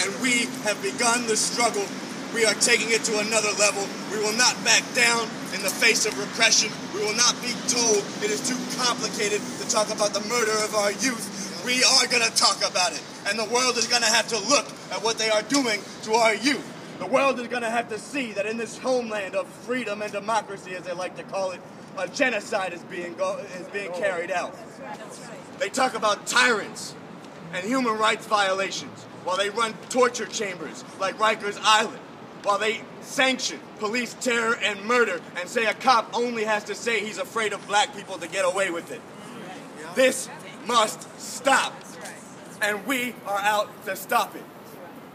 and we have begun the struggle. We are taking it to another level. We will not back down in the face of repression. We will not be told it is too complicated to talk about the murder of our youth. We are going to talk about it, and the world is going to have to look at what they are doing to our youth. The world is going to have to see that in this homeland of freedom and democracy, as they like to call it, a genocide is being carried out. They talk about tyrants and human rights violations while they run torture chambers like Rikers Island, while they sanction police terror and murder and say a cop only has to say he's afraid of black people to get away with it. This must stop, and we are out to stop it.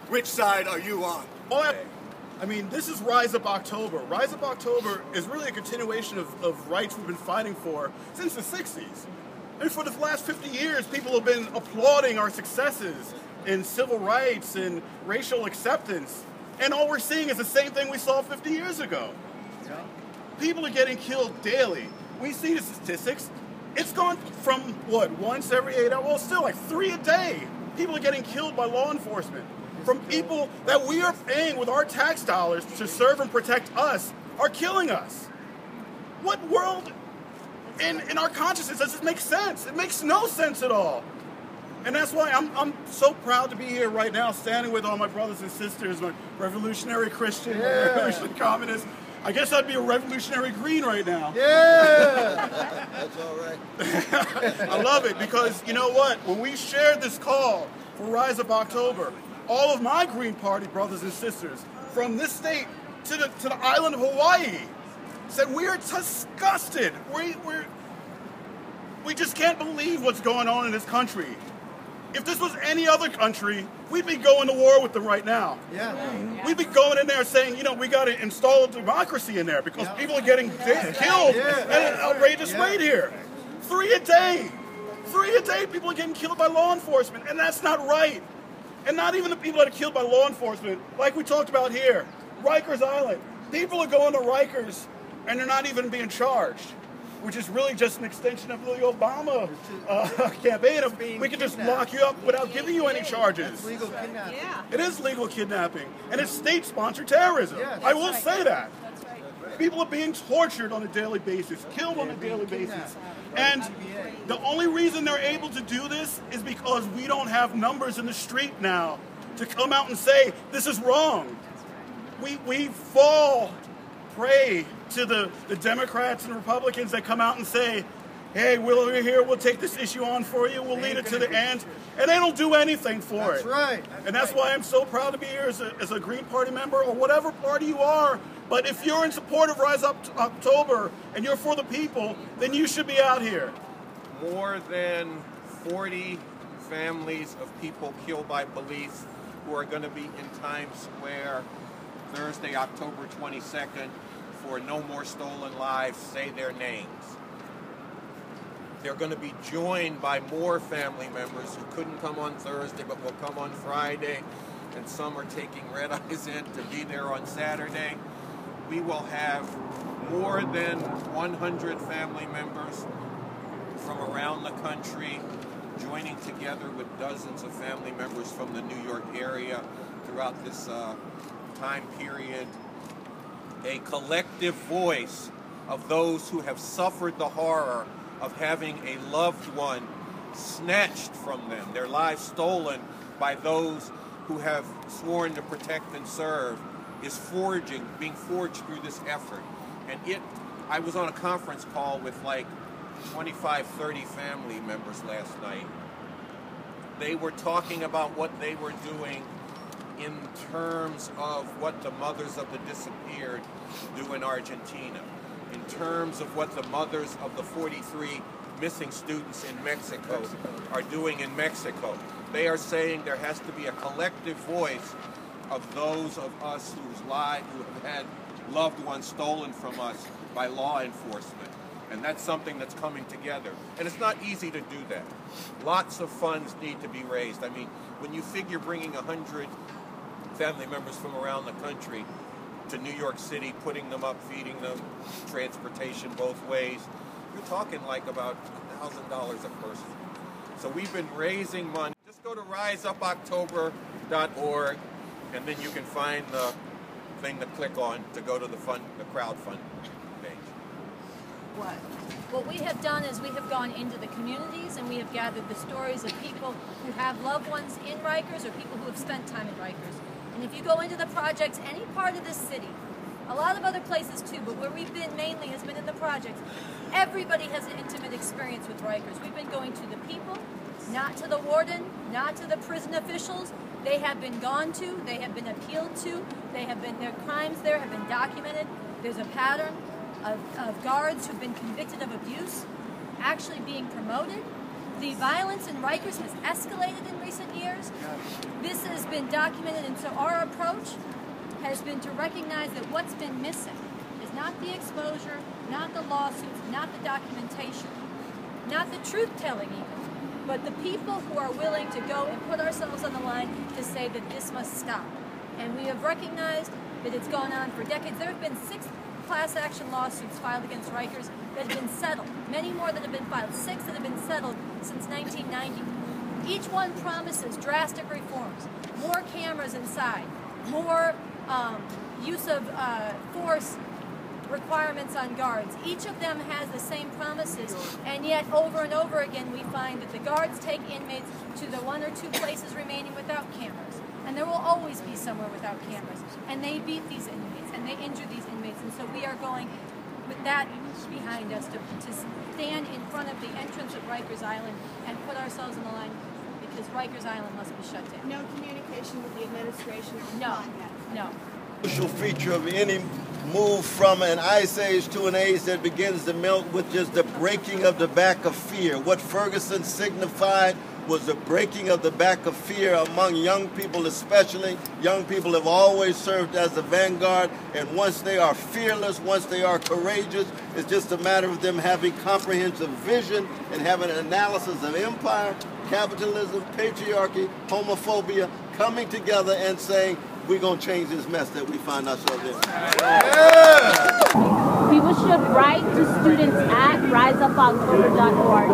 Which side are you on? I mean, this is Rise Up October. Rise Up October is really a continuation of rights we've been fighting for since the 60s. And for the last 50 years, people have been applauding our successes in civil rights and racial acceptance. And all we're seeing is the same thing we saw 50 years ago. Yeah. People are getting killed daily. We see the statistics. It's gone from, what, once every 8 hours? Well, still like 3 a day. People are getting killed by law enforcement. From people that we are paying with our tax dollars to serve and protect us are killing us. What world in our consciousness does this make sense? It makes no sense at all. And that's why I'm so proud to be here right now, standing with all my brothers and sisters, my revolutionary Christian, my revolutionary communist. I guess I'd be a revolutionary green right now. Yeah! That's all right. I love it because, you know what? When we shared this call for Rise Up October, all of my Green Party brothers and sisters from this state to the island of Hawaii said we are disgusted. We just can't believe what's going on in this country. If this was any other country, we'd be going to war with them right now. Yeah. We'd be going in there saying, you know, we got to install a democracy in there because people are getting killed at an outrageous rate here. 3 a day. 3 a day people are getting killed by law enforcement, and that's not right. And not even the people that are killed by law enforcement, like we talked about here. Rikers Island. People are going to Rikers, and they're not even being charged, which is really just an extension of the Obama campaign of we can just lock you up without giving you any charges. It's legal kidnapping. Yeah. It is legal kidnapping, and it's state-sponsored terrorism. Yeah, I will say that. That's right. People are being tortured on a daily basis, killed on a daily basis. And the only reason they're able to do this is because we don't have numbers in the street now to come out and say, this is wrong. We fall prey to the Democrats and Republicans that come out and say, hey, we're here, we'll take this issue on for you, we'll lead it to the end. And they don't do anything for it. That's right. And that's why I'm so proud to be here as a Green Party member or whatever party you are. But if you're in support of Rise Up October and you're for the people, then you should be out here. More than 40 families of people killed by police who are going to be in Times Square Thursday, October 22nd for No More Stolen Lives. Say their names. They're going to be joined by more family members who couldn't come on Thursday but will come on Friday, and some are taking red eyes in to be there on Saturday. We will have more than 100 family members from around the country joining together with dozens of family members from the New York area throughout this time period. A collective voice of those who have suffered the horror of having a loved one snatched from them, their lives stolen by those who have sworn to protect and serve, is being forged through this effort. And I was on a conference call with like 25, 30 family members last night. They were talking about what they were doing in terms of what the mothers of the disappeared do in Argentina, in terms of what the mothers of the 43 missing students in Mexico are doing in Mexico. They are saying there has to be a collective voice of those of us who have had loved ones stolen from us by law enforcement. And that's something that's coming together. And it's not easy to do that. Lots of funds need to be raised. I mean, when you figure bringing 100 family members from around the country to New York City, putting them up, feeding them, transportation both ways, you're talking like about $1,000 a person. So we've been raising money. Just go to RiseUpOctober RiseUpOctober.org, and then you can find the thing to click on to go to the crowdfund page. What we have done is we have gone into the communities and we have gathered the stories of people who have loved ones in Rikers or people who have spent time in Rikers. And if you go into the projects, any part of this city, a lot of other places too, but where we've been mainly has been in the projects, everybody has an intimate experience with Rikers. We've been going to the people, not to the warden, not to the prison officials. They have been gone to, they have been appealed to, their crimes there have been documented. There's a pattern of guards who've been convicted of abuse actually being promoted. The violence in Rikers has escalated in recent years. This has been documented, and so our approach has been to recognize that what's been missing is not the exposure, not the lawsuits, not the documentation, not the truth-telling even, but the people who are willing to go and put ourselves on the line to say that this must stop. And we have recognized that it's gone on for decades. There have been 6 class action lawsuits filed against Rikers that have been settled. Many more that have been filed. 6 that have been settled since 1990. Each one promises drastic reforms, more cameras inside, more use of force requirements on guards. Each of them has the same promises, and yet over and over again we find that the guards take inmates to the 1 or 2 places remaining without cameras. And there will always be somewhere without cameras. And they beat these inmates, and they injure these inmates. And so we are going with that behind us to stand in front of the entrance of Rikers Island and put ourselves on the line, because Rikers Island must be shut down. No communication with the administration or No, no. Crucial feature of any move from an ice age to an age that begins to melt with just the breaking of the back of fear. What Ferguson signified was the breaking of the back of fear among young people especially. Young people have always served as the vanguard, and once they are fearless, once they are courageous, it's just a matter of them having comprehensive vision and having an analysis of empire, capitalism, patriarchy, homophobia, coming together and saying, we're going to change this mess that we find ourselves in. Yeah. People should write to students at RiseUpOctober.org.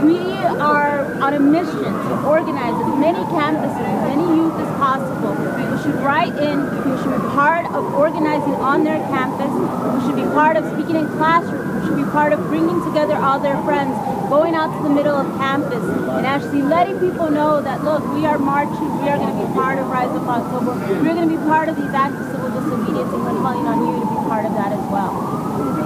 We are on a mission to organize as many campuses, as many youth as possible. We should write in, we should be part of organizing on their campus, we should be part of speaking in classrooms, we should be part of bringing together all their friends, going out to the middle of campus, and actually letting people know that, look, we are marching, we are going to be part of Rise Up October, we're going to be part of these acts of civil disobedience, and we're calling on you to be part of that as well.